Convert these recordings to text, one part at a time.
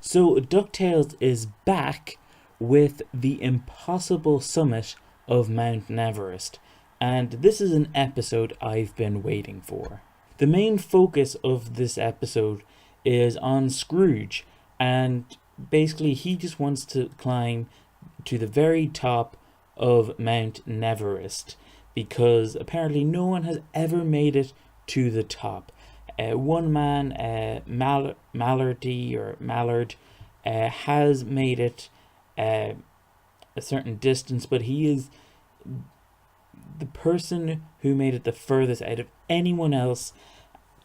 So DuckTales is back with the impossible summit of Mount Neverest, and this is an episode I've been waiting for. The main focus of this episode is on Scrooge, and basically he just wants to climb to the very top of Mount Neverest because apparently no one has ever made it to the top. One man, Mallard, has made it a certain distance, but he is the person who made it the furthest out of anyone else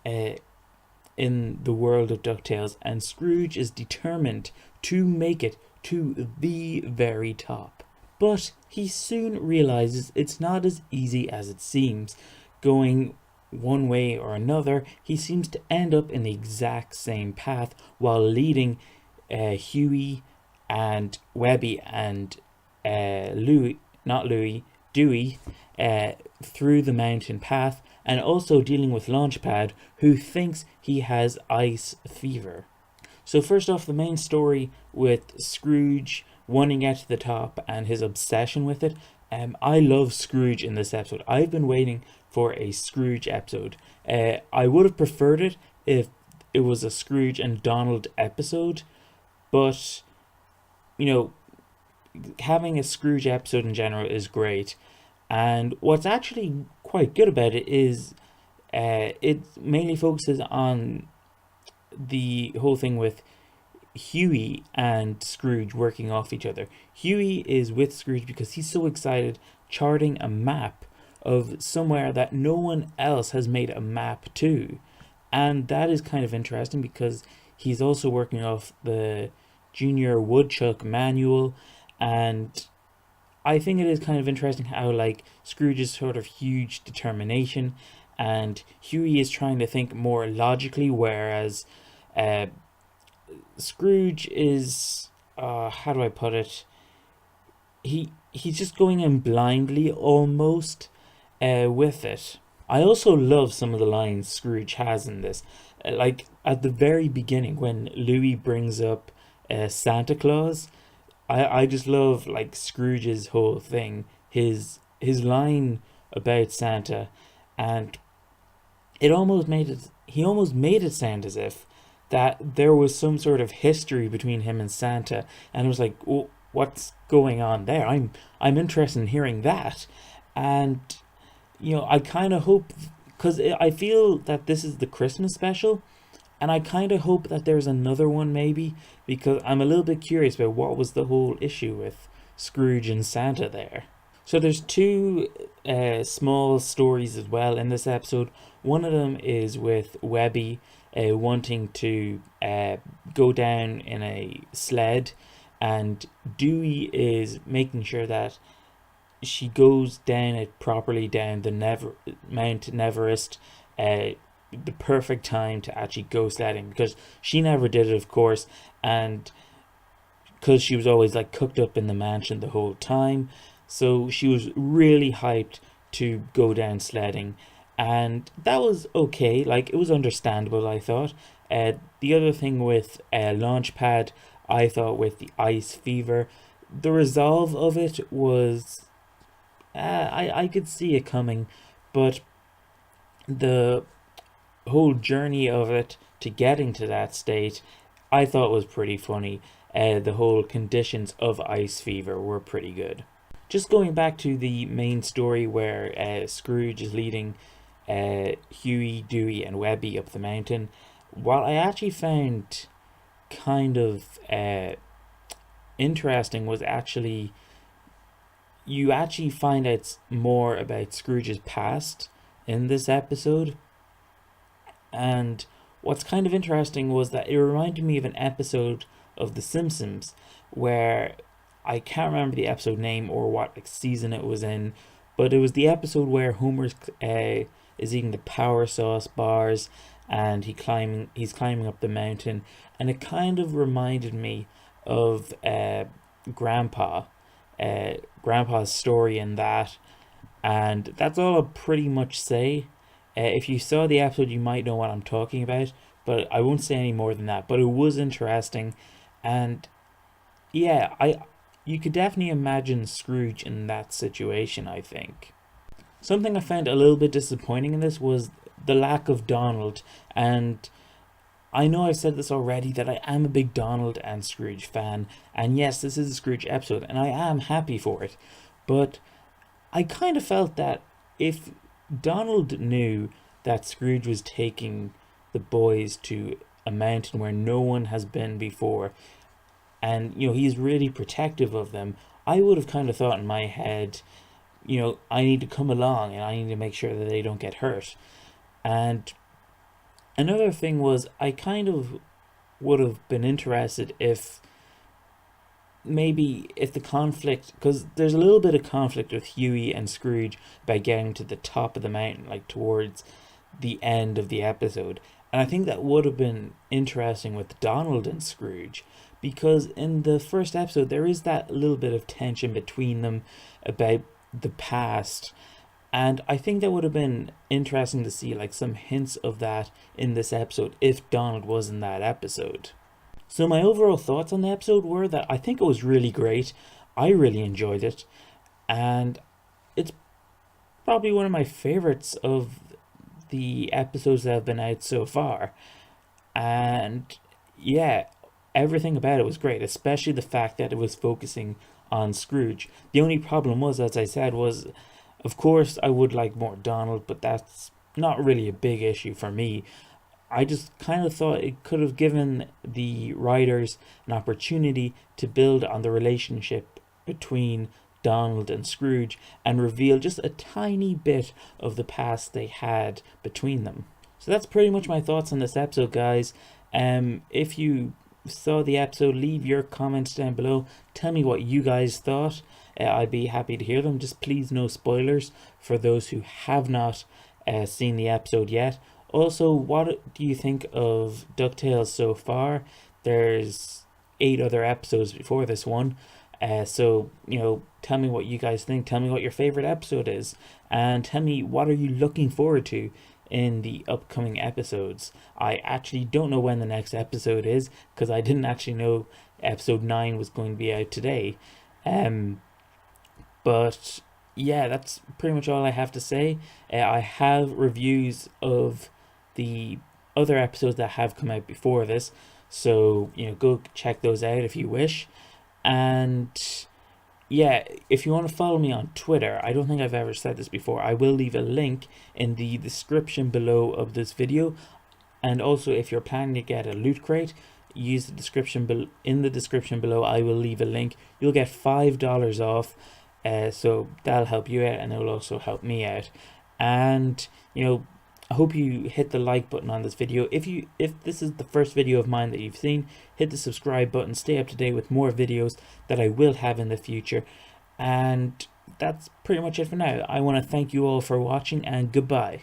in the world of DuckTales, and Scrooge is determined to make it to the very top. But he soon realizes it's not as easy as it seems. Going one way or another, he seems to end up in the exact same path while leading Huey and Webby and Dewey through the mountain path, and also dealing with Launchpad, who thinks he has ice fever. So first off, the main story with Scrooge wanting to get to the top and his obsession with it. I love Scrooge in this episode. I've been waiting for a Scrooge episode. I would have preferred it if it was a Scrooge and Donald episode, but having a Scrooge episode in general is great. And what's actually quite good about it is it mainly focuses on the whole thing with Huey and Scrooge working off each other. Huey is with Scrooge because he's so excited, charting a map of somewhere that no one else has made a map to. And that is kind of interesting because he's also working off the Junior Woodchuck manual, and I think it is kind of interesting how Scrooge's sort of huge determination and Huey is trying to think more logically, whereas Scrooge is how do I put it? He's just going in blindly almost with it. I also love some of the lines Scrooge has in this. Like at the very beginning when Louis brings up Santa Claus, I just love Scrooge's whole thing, his line about Santa, and he almost made it sound as if that there was some sort of history between him and Santa, and it was like, oh, what's going on there? I'm interested in hearing that. And I kind of hope, because I feel that this is the Christmas special, and I kind of hope that there's another one maybe, because I'm a little bit curious about what was the whole issue with Scrooge and Santa there. So there's two small stories as well in this episode. One of them is with Webby wanting to go down in a sled, and Dewey is making sure that she goes down it properly, down the Mount Neverest, the perfect time to actually go sledding, because she never did it, of course, and because she was always cooked up in the mansion the whole time, so she was really hyped to go down sledding, and that was okay. It was understandable, I thought. The other thing with Launchpad, I thought with the ice fever, the resolve of it was I could see it coming, but the whole journey of it to getting to that state, I thought was pretty funny. The whole conditions of ice fever were pretty good. Just going back to the main story where Scrooge is leading Huey, Dewey and Webby up the mountain, what I actually found kind of interesting was actually you actually find out more about Scrooge's past in this episode. And what's kind of interesting was that it reminded me of an episode of The Simpsons where I can't remember the episode name or what season it was in, but it was the episode where Homer is eating the power sauce bars and he's climbing up the mountain, and it kind of reminded me of Grandpa's story in that, and that's all I'll pretty much say. If you saw the episode, you might know what I'm talking about, but I won't say any more than that. But it was interesting, And yeah, you could definitely imagine Scrooge in that situation, I think. Something I found a little bit disappointing in this was the lack of Donald. And I know I've said this already that I am a big Donald and Scrooge fan. And yes, this is a Scrooge episode, and I am happy for it. But I kind of felt that if Donald knew that Scrooge was taking the boys to a mountain where no one has been before, and he's really protective of them, I would have kind of thought in my head, I need to come along and I need to make sure that they don't get hurt. And another thing was, I kind of would have been interested if maybe if the conflict, because there's a little bit of conflict with Huey and Scrooge by getting to the top of the mountain, like towards the end of the episode. And I think that would have been interesting with Donald and Scrooge, because in the first episode there is that little bit of tension between them about the past. And I think that would have been interesting to see like some hints of that in this episode if Donald was in that episode. So my overall thoughts on the episode were that I think it was really great. I really enjoyed it. And it's probably one of my favorites of the episodes that have been out so far. And yeah, everything about it was great, especially the fact that it was focusing on Scrooge. The only problem was, as I said, was of course I would like more Donald, but that's not really a big issue for me. I just kind of thought it could have given the writers an opportunity to build on the relationship between Donald and Scrooge and reveal just a tiny bit of the past they had between them. So that's pretty much my thoughts on this episode, guys. If you saw the episode, leave your comments down below. Tell me what you guys thought. I'd be happy to hear them. Just please no spoilers for those who have not seen the episode yet. Also, what do you think of DuckTales so far? There's 8 other episodes before this one. So, tell me what you guys think. Tell me what your favorite episode is. And tell me what are you looking forward to in the upcoming episodes. I actually don't know when the next episode is, because I didn't actually know episode 9 was going to be out today. But yeah, that's pretty much all I have to say. I have reviews of the other episodes that have come out before this, so go check those out if you wish. And yeah, if you want to follow me on Twitter, I don't think I've ever said this before, I will leave a link in the description below of this video. And also, if you're planning to get a loot crate, use the description in the description below. I will leave a link. You'll get $5 off, so that'll help you out and it'll also help me out. And I hope you hit the like button on this video. If this is the first video of mine that you've seen, hit the subscribe button. Stay up to date with more videos that I will have in the future. And that's pretty much it for now. I want to thank you all for watching, and goodbye.